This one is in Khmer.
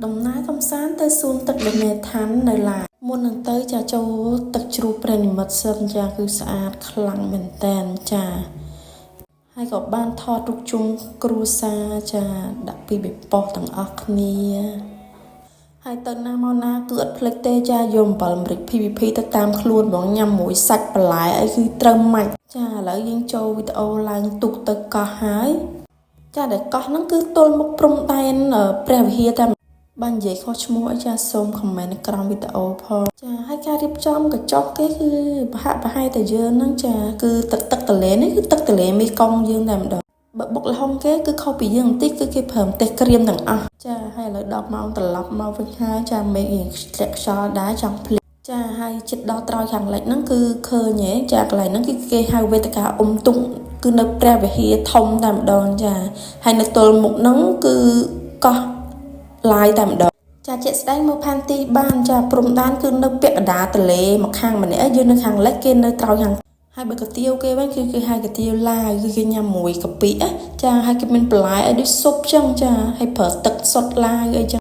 Đồng naiកំសាន្តទៅសួនទឹកល្ងាឋាននៅឡាមុននឹងទៅចាចូលទឹកជ្រោះព្រះនិមិត្តសិនចាគឺស្អាតខ្លាំងមែនតែនចាហើយក៏បានថតរូបជុំគ្រួសារចាដាក់ពីបេប៉ុសទាំងអស់គ្នាហើយទៅណាមកណាគឺអត់ភ្លេចទេចាយកអំបិលម្រេច PVP ទៅតាមខ្លួនហ្មងញ៉ាំមួយសាច់បន្លែអីគឺត្រូវម៉ាច់ចាឥឡូវយើងចូលវីដេអូឡើងទូកទៅកោះហើយចាដែលកោះហ្នឹងគឺទល់មុខព្រំដែនព្រះវិហារតែបាននិយាយខុសឈ្មោះអីចាសូមខមមិននៅក្រោមវីដេអូផងចាហើយការរៀបចំកញ្ចក់គេគឺប្រហែលតែយើងហ្នឹងចាគឺទឹកទន្លេនេះគឺទឹកទន្លេមេគង្គយើងតែម្ដងបើបុកលហុងគេគឺខុសពីយើងបន្តិចគឺគេប្រើម្ទេសក្រៀមទាំងអស់ចាហើយឥឡូវ10ម៉ោងត្រឡប់មកវិញហើយចាមេឃរៀងធ្លាក់ខ្យល់ដែរចង់ភ្លៀងចាហើយចិត្តដល់ត្រោយខាងលិចហ្នឹងគឺឃើញហ៎ចាកន្លែងហ្នឹងគឺគេហៅវេទិកាទុំគឺនៅព្រះវិហារធំតែម្ដងចាហើយនៅទល់មុខហ្នឹងគឺកោះឡាយតែម្ដងចាជាក់ស្ដែងមើលផែនទីបានចាព្រំដែនគឺនៅពាក់កណ្ដាលទន្លេមកខាងម្នាក់យើងនៅខាងលិចគេនៅត្រោយខាងហើយបើកាទៀវគេវិញគឺគេហៅកាទៀវឡាវគឺគេញ៉ាំមួយកะពិចាហើយគេមានបន្លែឲ្យដូចស៊ុបចឹងចាហើយប្រើទឹកសុទ្ធឡាវអីចឹង